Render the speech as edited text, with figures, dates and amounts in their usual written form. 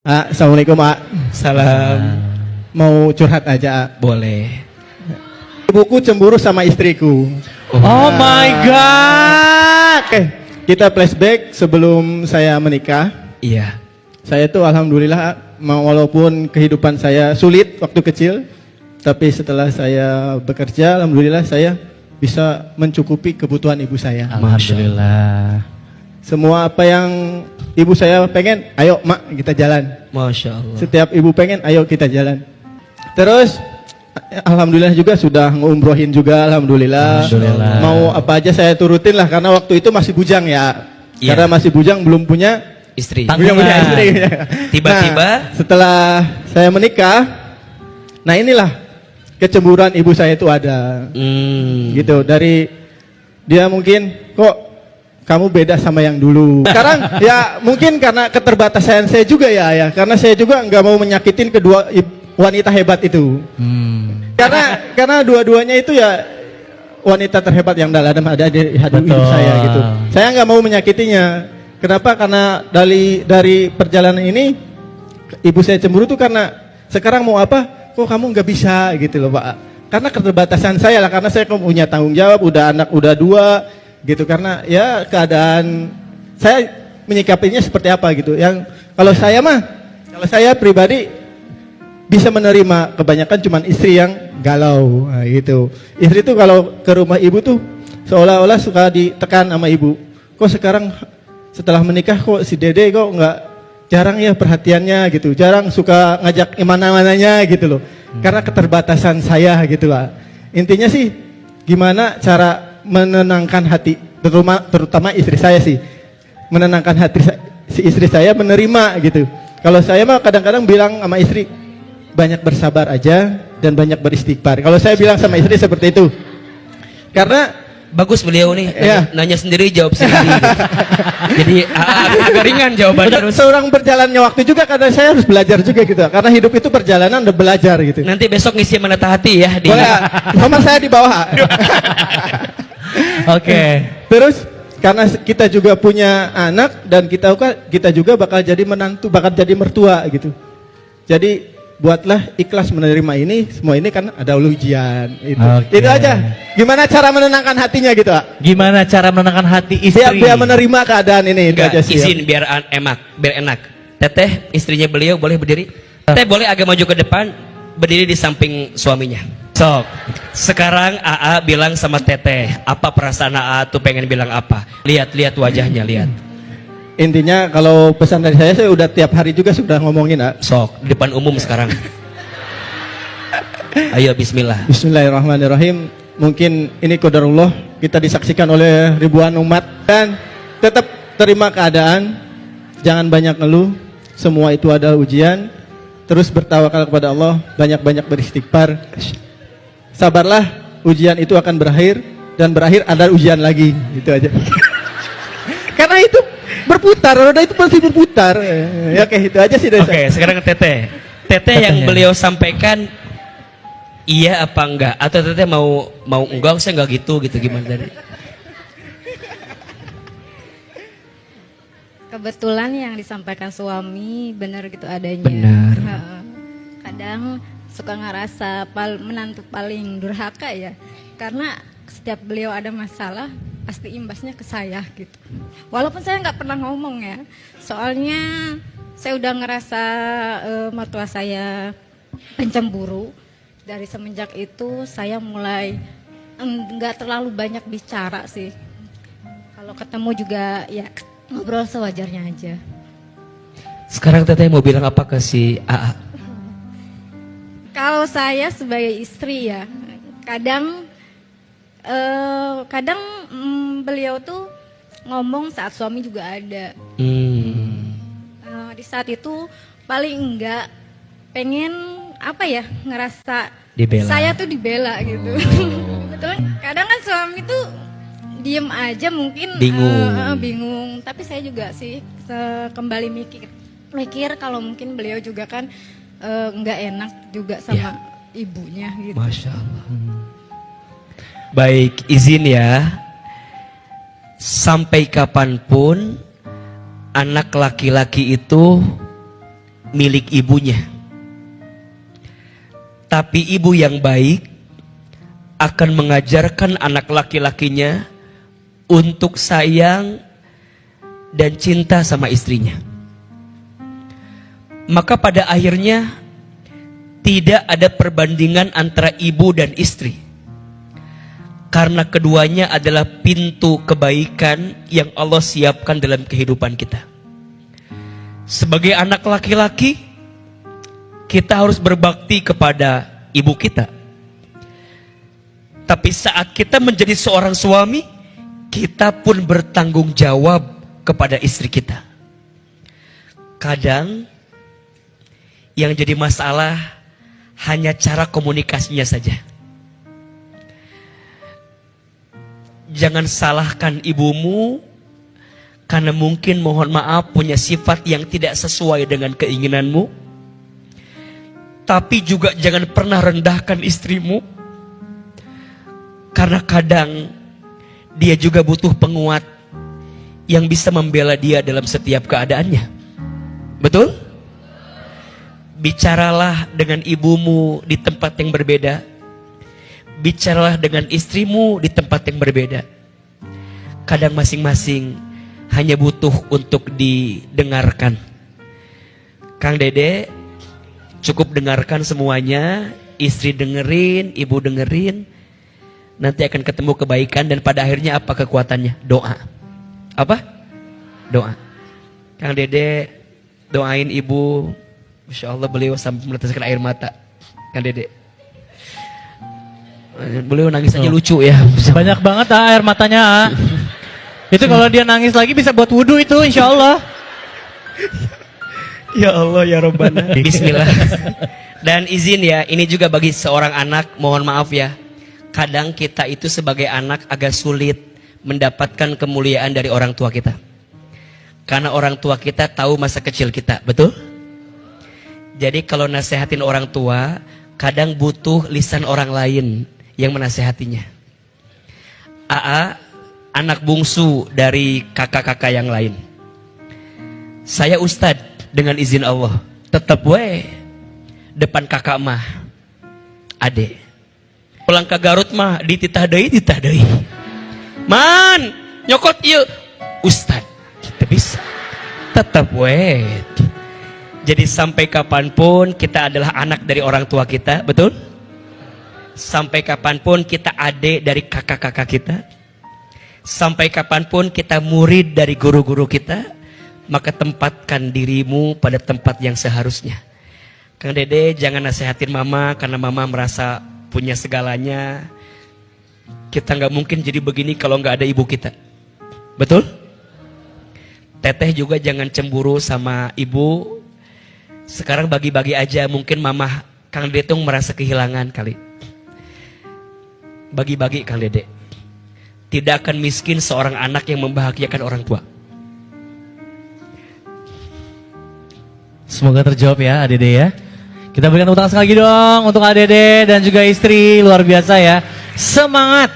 Assalamualaikum, A. Salam. Mau curhat aja, A. Boleh. Ibuku cemburu sama istriku. Oh my God. Oke, kita flashback sebelum saya menikah. Iya. Saya tuh alhamdulillah, walaupun kehidupan saya sulit waktu kecil, tapi setelah saya bekerja, alhamdulillah saya bisa mencukupi kebutuhan ibu saya. Alhamdulillah. Semua apa yang ibu saya pengen, ayo mak kita jalan. Masya Allah. Setiap ibu pengen, ayo kita jalan. Terus alhamdulillah juga sudah ngumrohin juga, alhamdulillah. Alhamdulillah. Mau apa aja saya turutin lah, karena waktu itu masih bujang ya. Iya. Karena masih bujang, belum punya Istri. belum punya istri. Tiba-tiba Nah, setelah saya menikah, nah inilah kecemburuan ibu saya itu ada. Gitu, dari dia mungkin kok kamu beda sama yang dulu. Sekarang ya mungkin karena keterbatasan saya juga ya, karena saya juga nggak mau menyakitin kedua wanita hebat itu. Karena dua-duanya itu ya wanita terhebat yang ada di hati ibu saya gitu. Saya nggak mau menyakitinya. Kenapa? Karena dari perjalanan ini ibu saya cemburu tuh karena sekarang mau apa? Kok kamu nggak bisa gitu loh, Pak. Karena keterbatasan saya lah, karena saya punya tanggung jawab, udah dua gitu, karena ya keadaan saya menyikapinya seperti apa gitu. Yang kalau saya pribadi bisa menerima, kebanyakan cuman istri yang galau gitu. Istri tuh kalau ke rumah ibu tuh seolah-olah suka ditekan sama ibu. Kok sekarang setelah menikah kok si Dede kok nggak, jarang ya perhatiannya gitu, jarang suka ngajak mana-mananya gitu loh. Karena keterbatasan saya gitu lah. Intinya sih gimana cara menenangkan hati, terutama istri saya sih, menenangkan hati si istri saya menerima gitu. Kalau saya mah kadang-kadang bilang sama istri, banyak bersabar aja dan banyak beristighfar. Kalau saya bilang sama istri seperti itu, karena bagus beliau nih, ya, nanya sendiri jawab sendiri. Jadi agak ringan jawabannya. Terus seorang berjalannya waktu juga, karena saya harus belajar juga gitu. Karena hidup itu perjalanan, udah belajar gitu. nanti besok ngisi menata hati ya. Boleh, nomor saya di bawah. Oke. Terus karena kita juga punya anak dan kita juga bakal jadi menantu, bakal jadi mertua gitu. Jadi buatlah ikhlas menerima ini, semua ini kan ada ujian itu. Itu aja. Gimana cara menenangkan hatinya gitu, Pak? Gimana cara menenangkan hati istri? Biar menerima keadaan ini. Itu Enggak, aja sih. izin biar enak. Teteh, istrinya beliau boleh berdiri. Teteh boleh agak maju ke depan, berdiri di samping suaminya. Sok. Sekarang AA bilang sama Teteh, apa perasaan AA tuh pengen bilang apa? Lihat wajahnya, lihat. Intinya kalau pesan dari saya udah tiap hari juga sudah ngomongin, Pak. Sok, di depan umum sekarang. Ayo bismillah. Bismillahirrahmanirrahim. Mungkin ini qadarullah, kita disaksikan oleh ribuan umat, dan tetap terima keadaan, jangan banyak ngeluh, semua itu adalah ujian. Terus bertawakal kepada Allah, banyak-banyak beristighfar. Sabarlah, ujian itu akan berakhir, dan berakhir ada ujian lagi, gitu aja. Karena itu berputar, roda itu pasti berputar. Ya, oke, itu aja sih dari Oke, sekarang ke Teteh. Teteh yang beliau sampaikan iya apa enggak? Atau Teteh mau enggak, saya enggak gitu gimana tadi? Kebetulan yang disampaikan suami benar gitu adanya. Benar. Kadang suka ngerasa menantu paling durhaka ya, karena setiap beliau ada masalah pasti imbasnya ke saya gitu. Walaupun saya nggak pernah ngomong ya, soalnya saya udah ngerasa mertua saya pencemburu. Dari semenjak itu saya mulai nggak terlalu banyak bicara sih. Kalau ketemu juga ya ngobrol sewajarnya aja. Sekarang Teteh mau bilang apa ke si AA? Kalau saya sebagai istri ya, kadang beliau tuh ngomong saat suami juga ada. Di saat itu paling enggak pengen apa ya, ngerasa Dibela. saya tuh dibela gitu. Betul. Kadang kan suami tuh diem aja mungkin bingung. Tapi saya juga sih kembali mikir kalau mungkin beliau juga kan nggak enak juga sama ibunya gitu. Masya Allah. Baik, izin ya. Sampai kapanpun anak laki-laki itu milik ibunya. Tapi ibu yang baik akan mengajarkan anak laki-lakinya untuk sayang dan cinta sama istrinya. Maka pada akhirnya tidak ada perbandingan antara ibu dan istri. Karena keduanya adalah pintu kebaikan yang Allah siapkan dalam kehidupan kita. Sebagai anak laki-laki, kita harus berbakti kepada ibu kita. Tapi saat kita menjadi seorang suami, kita pun bertanggung jawab kepada istri kita. Kadang yang jadi masalah hanya cara komunikasinya saja. Jangan salahkan ibumu karena mungkin mohon maaf punya sifat yang tidak sesuai dengan keinginanmu. Tapi juga jangan pernah rendahkan istrimu, karena kadang dia juga butuh penguat yang bisa membela dia dalam setiap keadaannya. Betul? Bicaralah dengan ibumu di tempat yang berbeda. Bicaralah dengan istrimu di tempat yang berbeda. Kadang masing-masing hanya butuh untuk didengarkan. Kang Dede, cukup dengarkan semuanya, istri dengerin, ibu dengerin, nanti akan ketemu kebaikan dan pada akhirnya apa kekuatannya? Doa. Apa? Doa. Kang Dede doain ibu, Masya Allah beliau sampai meneteskan air mata. Kang Dede, beliau nangis aja lucu ya. Banyak banget air matanya. Itu kalau dia nangis lagi bisa buat wudhu itu insya Allah. Ya Allah ya Rabbana. Bismillah. Dan izin ya, ini juga bagi seorang anak, mohon maaf ya. Kadang kita itu sebagai anak agak sulit mendapatkan kemuliaan dari orang tua kita. Karena orang tua kita tahu masa kecil kita, betul? Jadi kalau nasehatin orang tua, kadang butuh lisan orang lain yang menasehatinya. AA, anak bungsu dari kakak-kakak yang lain. Saya ustad dengan izin Allah, tetap depan kakak mah ade, pulang ke Garut mah dititah deui man nyokot ieu ustad teu bisa, tetap jadi sampai kapanpun kita adalah anak dari orang tua kita, betul? Sampai kapanpun kita ade dari kakak-kakak kita, sampai kapanpun kita murid dari guru-guru kita, maka tempatkan dirimu pada tempat yang seharusnya. Kang Dede jangan nasehatin mama karena mama merasa punya segalanya. Kita nggak mungkin jadi begini kalau nggak ada ibu kita, betul? Teteh juga jangan cemburu sama ibu. Sekarang bagi-bagi aja, mungkin mama Kang Dede tuh merasa kehilangan kali. Bagi-bagi Kang Dede. Tidak akan miskin seorang anak yang membahagiakan orang tua. Semoga terjawab ya Adede ya. Kita berikan tepuk tangan sekali lagi dong untuk Adede dan juga istri, luar biasa ya. Semangat